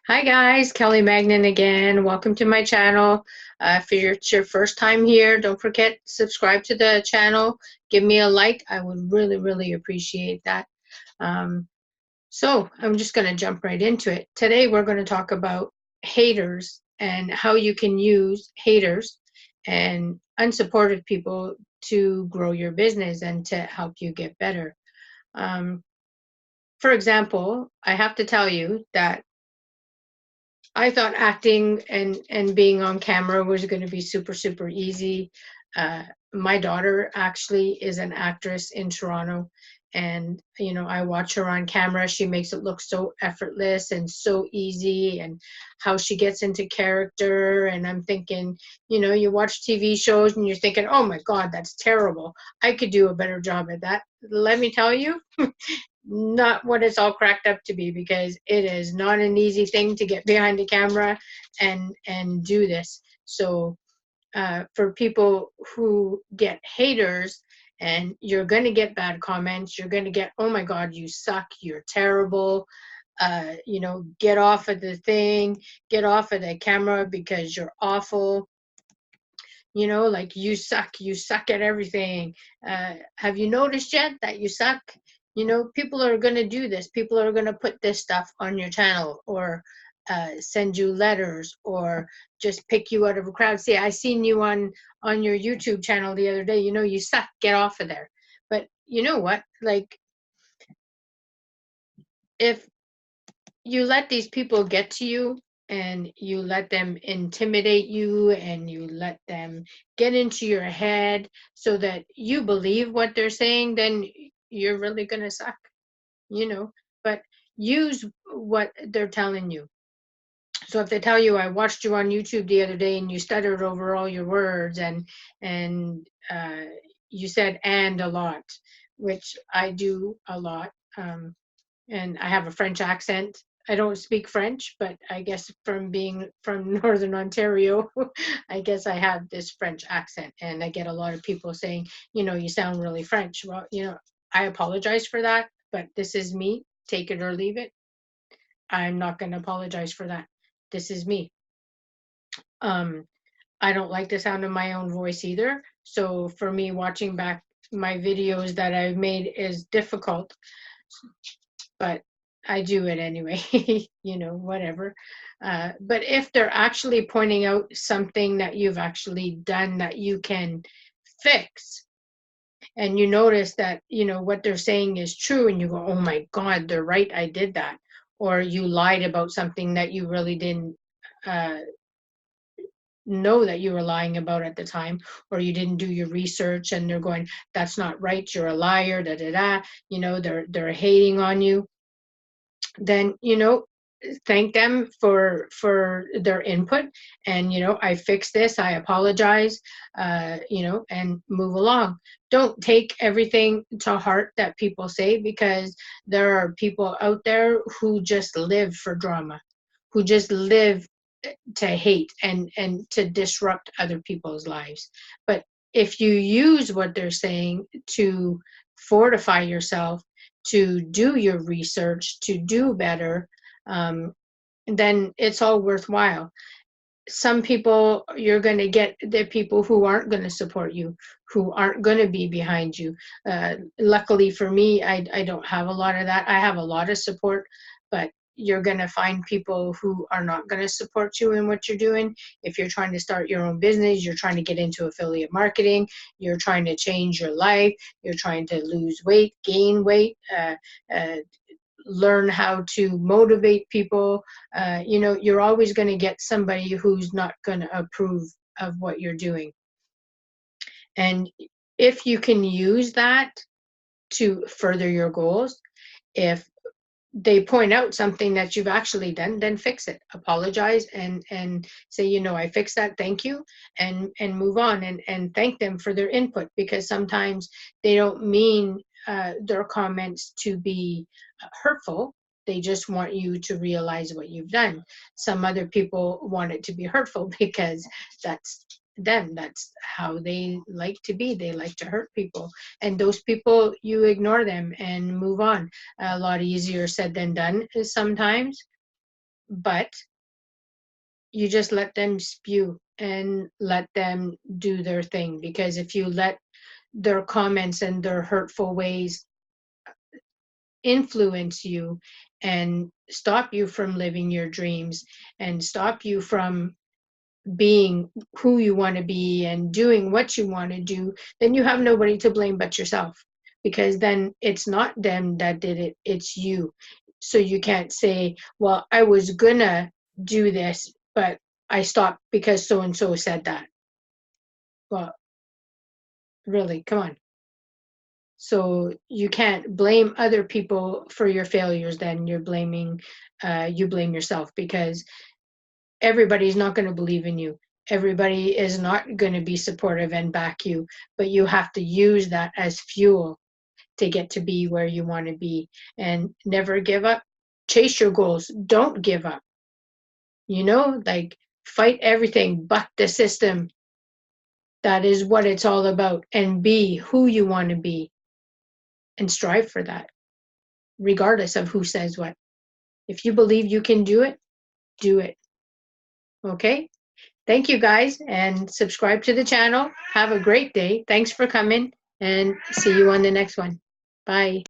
Hi guys, Kelly Magnan again. Welcome to my channel. If it's your first time here, don't forget to subscribe to the channel. Give me a like. I would really appreciate that. Um, so I'm just going to jump right into it. Today we're going to talk about haters and how you can use haters and unsupportive people to grow your business and to help you get better. Um, for example, I have to tell you that I thought acting and being on camera was going to be super easy. Uh, my daughter actually is an actress in Toronto, and I watch her on camera. She makes it look so effortless and so easy, and how she gets into character. And I'm thinking, you watch TV shows and you're thinking, oh my God, that's terrible. I could do a better job at that. Let me tell you, not what it's all cracked up to be, because it is not an easy thing to get behind the camera and do this. So for people who get haters, and you're going to get bad comments, you're going to get, oh my God, you suck, you're terrible, get off of the thing, get off of the camera because you're awful, like you suck at everything. Have you noticed yet that you suck? People are going to do this. People are going to put this stuff on your channel, or send you letters, or just pick you out of a crowd. See, I seen you on your YouTube channel the other day. You suck, get off of there. But you know what? Like, if you let these people get to you, and you let them intimidate you, and you let them get into your head so that you believe what they're saying, then you're really going to suck, you know. But use what they're telling you. So if they tell you, I watched you on YouTube the other day and you stuttered over all your words, and you said and a lot, which I do a lot. And I have a French accent. I don't speak French, but I guess from being from Northern Ontario, I guess I have this French accent, and I get a lot of people saying, you sound really French. Well, I apologize for that, but this is me. Take it or leave it. I'm not going to apologize for that. This is me. Um, I don't like the sound of my own voice either. So for me, watching back my videos that I've made is difficult, but I do it anyway, whatever. But if they're actually pointing out something that you've actually done that you can fix, and you notice that, what they're saying is true, and you go, oh my God, they're right, I did that. Or you lied about something that you really didn't uh, know that you were lying about at the time, or you didn't do your research, and they're going, that's not right, you're a liar, da da da, they're hating on you. Then thank them for their input, and I fix this, I apologize, and move along. Don't take everything to heart that people say, because there are people out there who just live for drama, who just live to hate and to disrupt other people's lives. But if you use what they're saying to fortify yourself, to do your research, to do better, um, then it's all worthwhile. Some people, you're going to get the people who aren't going to support you, who aren't going to be behind you. Luckily for me, I don't have a lot of that. I have a lot of support, but you're going to find people who are not going to support you in what you're doing. If you're trying to start your own business, you're trying to get into affiliate marketing, you're trying to change your life, you're trying to lose weight, gain weight, uh, learn how to motivate people, you're always going to get somebody who's not going to approve of what you're doing. And if you can use that to further your goals, if they point out something that you've actually done, then fix it, apologize, and say, I fixed that, thank you, and move on, and thank them for their input, because sometimes they don't mean their comments to be hurtful. They just want you to realize what you've done. Some other people want it to be hurtful because that's them, that's how they like to be, they like to hurt people, and those people, you ignore them and move on. A lot easier said than done sometimes. but you just let them spew and let them do their thing. Because if you let their comments and their hurtful ways influence you and stop you from living your dreams and stop you from being who you want to be and doing what you want to do, then you have nobody to blame but yourself. Because then it's not them that did it, it's you. So you can't say, well, I was gonna do this, but I stopped because so and so said that. Well, really, come on. So you can't blame other people for your failures, then you're blaming, you blame yourself, because everybody's not going to believe in you. Everybody is not going to be supportive and back you, but you have to use that as fuel to get to be where you want to be. And never give up. Chase your goals. Don't give up. Like, fight everything, buck the system. That is what it's all about. And be who you want to be and strive for that, regardless of who says what. If you believe you can do it, do it. Okay? Thank you guys, and subscribe to the channel. Have a great day. Thanks for coming, and see you on the next one. Bye.